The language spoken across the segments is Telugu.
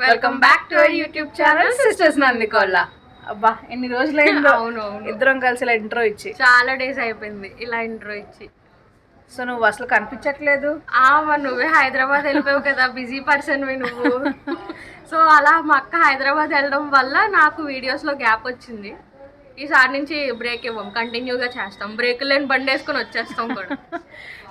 Welcome back to our YouTube channel sisters Nandikolla. అబ్బా ఎన్ని రోజులైందో అవును ఇద్దరం కలిసి ఇలా ఇంట్రో ఇచ్చి. చాలా డేస్ అయిపోయింది ఇలా ఇంట్రో ఇచ్చి. సో నువ్వు అసలు కనిపించట్లేదు. మరి నువ్వే హైదరాబాద్ వెళ్ళిపోయావు కదా, బిజీ పర్సన్వి నువ్వు. సో అలా మా అక్క హైదరాబాద్ వెళ్ళడం వల్ల నాకు వీడియోస్లో గ్యాప్ వచ్చింది. ఈసారి నుంచి బ్రేక్ ఇవ్వం, కంటిన్యూగా చేస్తాం. బ్రేక్ లేని బండి వేసుకొని వచ్చేస్తాం కూడా.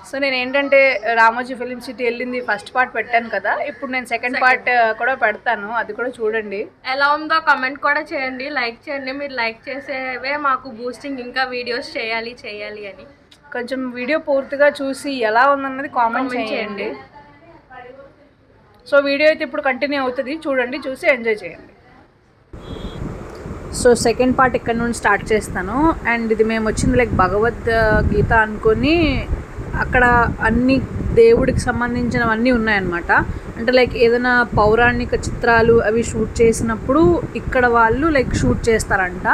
సో నేను ఏంటంటే రామోజీ ఫిలిం సిటీ వెళ్ళింది ఫస్ట్ పార్ట్ పెట్టాను కదా, ఇప్పుడు నేను సెకండ్ పార్ట్ కూడా పెడతాను, అది కూడా చూడండి. ఎలా ఉందో కమెంట్ కూడా చేయండి, లైక్ చేయండి. మీరు లైక్ చేసేవే మాకు బూస్టింగ్, ఇంకా వీడియోస్ చేయాలి అని. కొంచెం వీడియో పూర్తిగా చూసి ఎలా ఉందన్నది కామెంట్ చేయండి. సో వీడియో అయితే ఇప్పుడు కంటిన్యూ అవుతుంది, చూడండి, చూసి ఎంజాయ్ చేయండి. సో సెకండ్ పార్ట్ ఇక్కడ నుండి స్టార్ట్ చేస్తాను. అండ్ ఇది మేము వచ్చింది లైక్ భగవద్గీత అనుకొని, అక్కడ అన్ని దేవుడికి సంబంధించినవన్నీ ఉన్నాయన్నమాట. అంటే లైక్ ఏదైనా పౌరాణిక చిత్రాలు అవి షూట్ చేసినప్పుడు ఇక్కడ వాళ్ళు లైక్ షూట్ చేస్తారంట.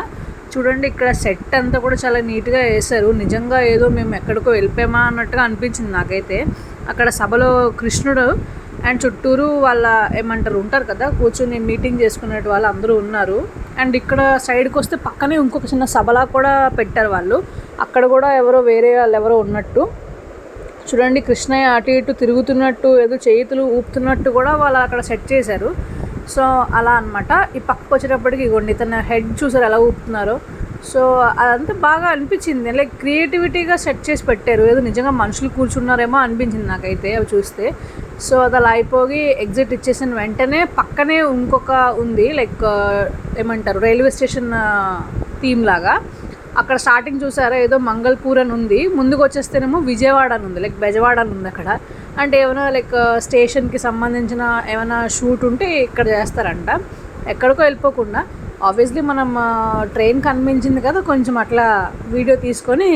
చూడండి ఇక్కడ సెట్ అంతా కూడా చాలా నీట్గా వేశారు. నిజంగా ఏదో మేము ఎక్కడికో వెళ్ళిపోయామా అన్నట్టుగా అనిపించింది నాకైతే. అక్కడ సభలో కృష్ణుడు అండ్ చుట్టూరు వాళ్ళ ఏమంటారు ఉంటారు కదా, కూర్చొని మీటింగ్ చేసుకునేటి వాళ్ళు అందరూ ఉన్నారు. అండ్ ఇక్కడ సైడ్కి వస్తే పక్కనే ఇంకొక చిన్న సభలా కూడా పెట్టారు వాళ్ళు. అక్కడ కూడా వేరే వాళ్ళు ఎవరో ఉన్నట్టు. చూడండి కృష్ణయ్య అటు ఇటు తిరుగుతున్నట్టు, ఏదో చేతులు ఊపుతున్నట్టు కూడా వాళ్ళు అక్కడ సెట్ చేశారు. సో అలా అనమాట. ఈ పక్కకు వచ్చేటప్పటికి ఇగోండి తన హెడ్ చూసారు ఎలా ఊపుతున్నారో. సో అదంతా బాగా అనిపించింది, లైక్ క్రియేటివిటీగా సెట్ చేసి పెట్టారు. ఏదో నిజంగా మనుషులు కూర్చున్నారేమో అనిపించింది నాకైతే అవి చూస్తే. సో అది అలా అయిపోయి ఎగ్జిట్ ఇచ్చేసిన వెంటనే పక్కనే ఇంకొక ఉంది, లైక్ ఏమంటారు రైల్వే స్టేషన్ థీమ్ లాగా. అక్కడ స్టార్టింగ్ చూసారా ఏదో మంగళపూర్ అని ఉంది, ముందుకు వచ్చేస్తేనేమో విజయవాడ అని ఉంది, లైక్ బెజవాడ అని ఉంది అక్కడ. అంటే ఏమైనా లైక్ స్టేషన్కి సంబంధించిన ఏమైనా షూట్ ఉంటే ఇక్కడ చేస్తారంట. ఎక్కడికో వెళ్ళిపోకుండా ఆబ్వియస్లీ మనం ట్రైన్ కనిపించింది కదా, కొంచెం అట్లా వీడియో తీసుకొని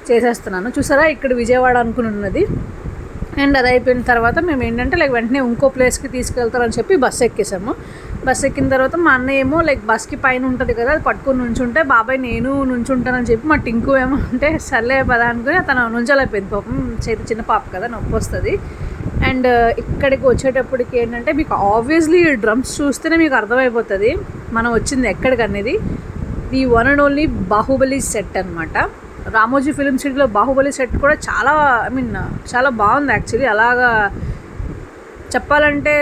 చేసేస్తున్నాను. చూసారా ఇక్కడ విజయవాడ అనుకుని ఉన్నది. అండ్ అది అయిపోయిన తర్వాత మేము ఏంటంటే లైక్ వెంటనే ఇంకో ప్లేస్కి తీసుకెళ్తారని చెప్పి బస్సు ఎక్కేసాము. బస్సు ఎక్కిన తర్వాత మా అన్న ఏమో లైక్ బస్కి పైన ఉంటుంది కదా, అది పట్టుకొని నుంచుంటే బాబాయ్ నేను నుంచుంటానని చెప్పి మా టింకు ఏమో అంటే సర్లే పదా అనుకుని తను నుంచోలేకపోయింది. పాపం చేతి చిన్న పాప కదా, నొప్పి వస్తుంది. అండ్ ఇక్కడికి వచ్చేటప్పటికి ఏంటంటే మీకు ఆబ్వియస్లీ డ్రమ్స్ చూస్తేనే మీకు అర్థమైపోతుంది మనం వచ్చింది ఎక్కడికి అనేది. The one and only Baahubali set అనమాట. రామోజీ ఫిలిం సిటీలో బాహుబలి సెట్ కూడా చాలా చాలా బాగుంది యాక్చువల్లీ. అలాగా చెప్పాలంటే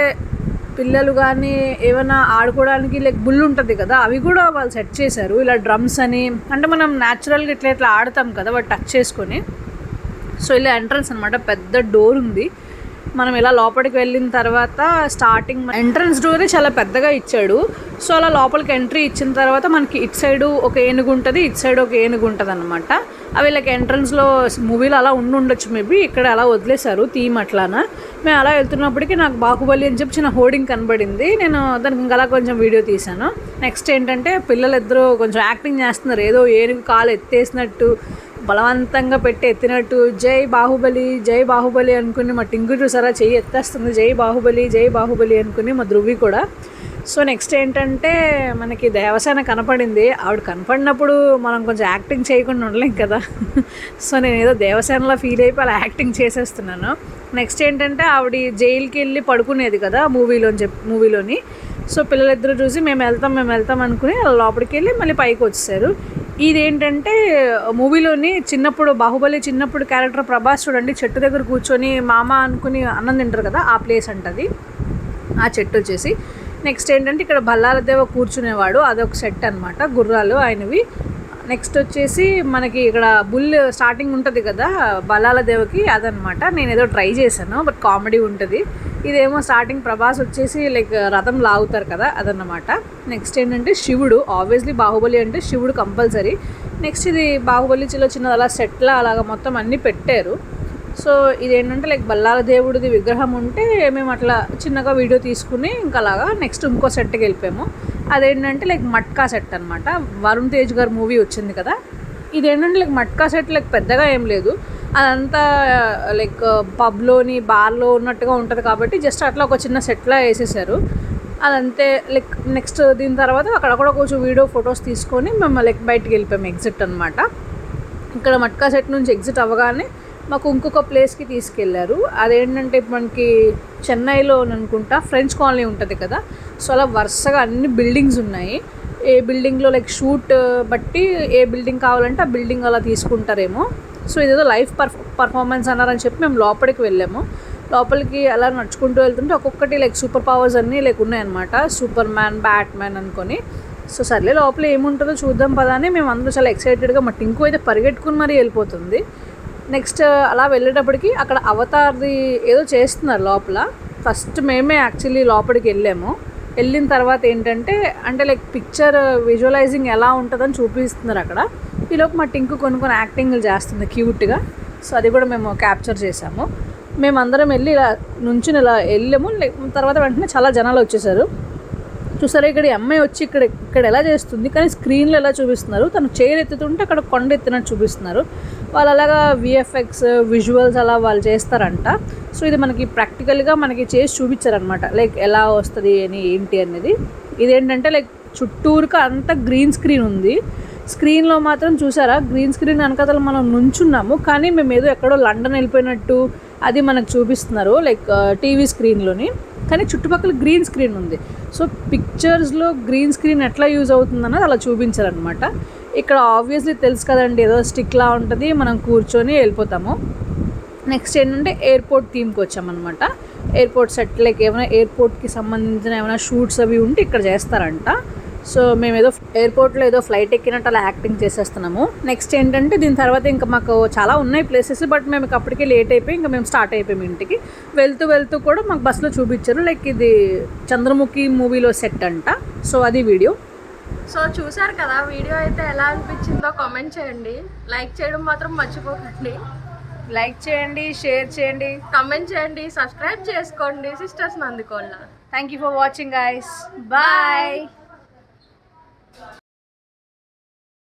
పిల్లలు కానీ ఏమైనా ఆడుకోవడానికి లైక్ బుల్ ఉంటుంది కదా, అవి కూడా వాళ్ళు సెట్ చేశారు. ఇలా డ్రమ్స్ అని అంటే మనం న్యాచురల్గా ఇట్లా ఆడతాం కదా వాటి టచ్ చేసుకొని. సో ఇలా ఎంట్రన్స్ అనమాట, పెద్ద డోర్ ఉంది. మనం ఇలా లోపలికి వెళ్ళిన తర్వాత స్టార్టింగ్ ఎంట్రన్స్ డోరే చాలా పెద్దగా ఇచ్చాడు. సో అలా లోపలికి ఎంట్రీ ఇచ్చిన తర్వాత మనకి ఇటు సైడు ఒక ఏనుగు ఉంటుంది, ఇటు సైడ్ ఒక ఏనుగు ఉంటుంది అనమాట. అవి లైక్ ఎంట్రన్స్లో మూవీలో అలా ఉండొచ్చు మేబీ, ఇక్కడ అలా వదిలేశారు థీమ్ అట్లానా. మేము అలా వెళ్తున్నప్పటికీ నాకు బాహుబలి అని చెప్పి చిన్న హోర్డింగ్ కనబడింది. నేను దానికి ఇంకా అలా కొంచెం వీడియో తీశాను. నెక్స్ట్ ఏంటంటే పిల్లలిద్దరూ కొంచెం యాక్టింగ్ చేస్తున్నారు, ఏదో ఏనుగు కాలు ఎత్తేసినట్టు బలవంతంగా పెట్టి ఎత్తినట్టు జై బాహుబలి అనుకుని మా టింగు చూసారా చెయ్యి ఎత్తేస్తుంది, జై బాహుబలి అనుకుని మా ధృవి కూడా. సో నెక్స్ట్ ఏంటంటే మనకి దేవసేన కనపడింది. ఆవిడ కనపడినప్పుడు మనం కొంచెం యాక్టింగ్ చేయకుండా ఉండలేం కదా. సో నేను ఏదో దేవసేనలా ఫీల్ అయిపోయి అలా యాక్టింగ్ చేసేస్తున్నాను. నెక్స్ట్ ఏంటంటే ఆవిడ జైలుకి వెళ్ళి పడుకునేది కదా మూవీలోని. సో పిల్లలిద్దరూ చూసి మేము వెళ్తాం అనుకుని లోపలికి వెళ్ళి మళ్ళీ పైకి వచ్చేసారు. ఇదేంటంటే మూవీలోని బాహుబలి చిన్నప్పుడు క్యారెక్టర్ ప్రభాస్ చూడండి చెట్టు దగ్గర కూర్చొని మామ అనుకుని అన్నం తింటారు కదా, ఆ ప్లేస్ అంటది ఆ చెట్టు వచ్చేసి. నెక్స్ట్ ఏంటంటే ఇక్కడ బల్లాల దేవ కూర్చునేవాడు, అదొక సెట్ అనమాట, గుర్రాలు ఆయనవి. నెక్స్ట్ వచ్చేసి మనకి ఇక్కడ బుల్ స్టార్టింగ్ ఉంటుంది కదా బల్లాల దేవకి, అదనమాట. నేను ఏదో ట్రై చేశాను బట్ కామెడీ ఉంటుంది. ఇదేమో స్టార్టింగ్ ప్రభాస్ వచ్చేసి లైక్ రథం లాగుతారు కదా, అదన్నమాట. నెక్స్ట్ ఏంటంటే శివుడు, ఆబ్వియస్లీ బాహుబలి అంటే శివుడు కంపల్సరీ. నెక్స్ట్ ఇది బాహుబలి చిన్నది అలా సెట్లా అలాగా మొత్తం అన్నీ పెట్టారు. సో ఇదేంటంటే లైక్ బల్లాల దేవుడిది విగ్రహం ఉంటే మేము అట్లా చిన్నగా వీడియో తీసుకుని ఇంకా అలాగా నెక్స్ట్ ఇంకో సెట్కి వెళ్ళిపోయాము. అదేంటంటే లైక్ మట్కా సెట్ అనమాట, వరుణ్ తేజ్ గారు మూవీ వచ్చింది కదా. ఇదేంటంటే లైక్ మట్కా సెట్ లైక్ పెద్దగా ఏం లేదు, అదంతా లైక్ పబ్లోని బార్లో ఉన్నట్టుగా ఉంటుంది కాబట్టి జస్ట్ అట్లా ఒక చిన్న సెట్లా వేసేసారు. అదంతే. లైక్ నెక్స్ట్ దీని తర్వాత అక్కడ కూడా కొంచెం వీడియో ఫొటోస్ తీసుకొని మేము లైక్ బయటికి వెళ్ళిపోయాము, ఎగ్జిట్ అనమాట. ఇక్కడ మట్కా సెట్ నుంచి ఎగ్జిట్ అవ్వగానే మాకు ఇంకొక ప్లేస్కి తీసుకెళ్లారు. అదేంటంటే మనకి చెన్నైలో అనుకుంటా ఫ్రెంచ్ కాలనీ ఉంటుంది కదా, సో అలా వరుసగా అన్ని బిల్డింగ్స్ ఉన్నాయి. ఏ బిల్డింగ్లో లైక్ షూట్ బట్టి ఏ బిల్డింగ్ కావాలంటే ఆ బిల్డింగ్ అలా తీసుకుంటారేమో. సో ఇదేదో లైవ్ పర్ఫార్మెన్స్ అన్నారని చెప్పి మేము లోపలికి వెళ్ళాము. లోపలికి అలా నడుచుకుంటూ వెళ్తుంటే ఒక్కొక్కటి లైక్ సూపర్ పవర్స్ అన్నీ లైక్ ఉన్నాయన్నమాట. సూపర్ మ్యాన్, బ్యాట్మ్యాన్ అనుకొని. సో సర్లే లోపల ఏముంటుందో చూద్దాం పదా అని మేము అందరూ చాలా ఎక్సైటెడ్గా, మా టింకు అయితే పరిగెట్టుకుని మరీ వెళ్ళిపోతుంది. నెక్స్ట్ అలా వెళ్ళేటప్పటికి అక్కడ అవతార్ది ఏదో చేస్తున్నారు లోపల. ఫస్ట్ మేమే యాక్చువల్లీ లోపలికి వెళ్ళిన తర్వాత ఏంటంటే అంటే లైక్ పిక్చర్ విజువలైజింగ్ ఎలా ఉంటుందని చూపిస్తున్నారు అక్కడ. ఈలోపు మా టింకు కొన్ని యాక్టింగ్లు చేస్తుంది క్యూట్గా. సో అది కూడా మేము క్యాప్చర్ చేసాము. మేమందరం వెళ్ళి ఇలా నుంచుని ఇలా వెళ్ళాము. తర్వాత వెంటనే చాలా జనాలు వచ్చేసారు. చూసారా ఇక్కడ ఈ అమ్మాయి వచ్చి ఇక్కడ ఎలా చేస్తుంది, కానీ స్క్రీన్లో ఎలా చూపిస్తున్నారు, తను చైర్ ఎత్తుతుంటే అక్కడ కొండ ఎత్తినట్టు చూపిస్తున్నారు. వాళ్ళు అలాగా విఎఫ్ఎక్స్ విజువల్స్ అలా వాళ్ళు చేస్తారంట. సో ఇది మనకి ప్రాక్టికల్గా మనకి చేసి చూపించారనమాట, లైక్ ఎలా వస్తుంది అని ఏంటి అనేది. ఇదేంటంటే లైక్ చుట్టూరుగా అంతా గ్రీన్ స్క్రీన్ ఉంది. స్క్రీన్లో మాత్రం చూసారా గ్రీన్ స్క్రీన్ వెనకాతల మనం నుంచున్నాము, కానీ మేము ఏదో ఎక్కడో లండన్ వెళ్ళిపోయినట్టు అది మనకు చూపిస్తున్నారు లైక్ టీవీ స్క్రీన్లోని, కానీ చుట్టుపక్కల గ్రీన్ స్క్రీన్ ఉంది. సో పిక్చర్స్లో గ్రీన్ స్క్రీన్ ఎట్లా యూజ్ అవుతుందన్నది అలా చూపించారనమాట. ఇక్కడ ఆబ్వియస్లీ తెలుసు కదండి, ఏదో స్టిక్లా ఉంటుంది, మనం కూర్చొని వెళ్ళిపోతాము. నెక్స్ట్ ఏంటంటే ఎయిర్పోర్ట్ థీమ్కి వచ్చామన్నమాట. ఎయిర్పోర్ట్ సెట్ లైక్ ఏమైనా ఎయిర్పోర్ట్కి సంబంధించిన ఏమైనా షూట్స్ అవి ఉంటే ఇక్కడ చేస్తారంట. సో మేము ఏదో ఎయిర్పోర్ట్లో ఏదో ఫ్లైట్ ఎక్కినట్టు అలా యాక్టింగ్ చేసేస్తున్నాము. నెక్స్ట్ ఏంటంటే దీని తర్వాత ఇంకా మాకు చాలా ఉన్నాయి ప్లేసెస్, బట్ మేము అప్పటికే లేట్ అయిపోయి ఇంకా మేము స్టార్ట్ అయిపోయాము ఇంటికి. వెళ్తూ కూడా మాకు బస్సులో చూపించారు లైక్ ఇది చంద్రముఖి మూవీలో సెట్ అంట. సో అది వీడియో. సో చూసారు కదా, వీడియో అయితే ఎలా అనిపించిందో కామెంట్ చేయండి. లైక్ చేయడం మాత్రం మర్చిపోకండి. లైక్ చేయండి, షేర్ చేయండి, కామెంట్ చేయండి, సబ్స్క్రైబ్ చేసుకోండి sisters Nandukolla. Thank you for watching guys. Bye.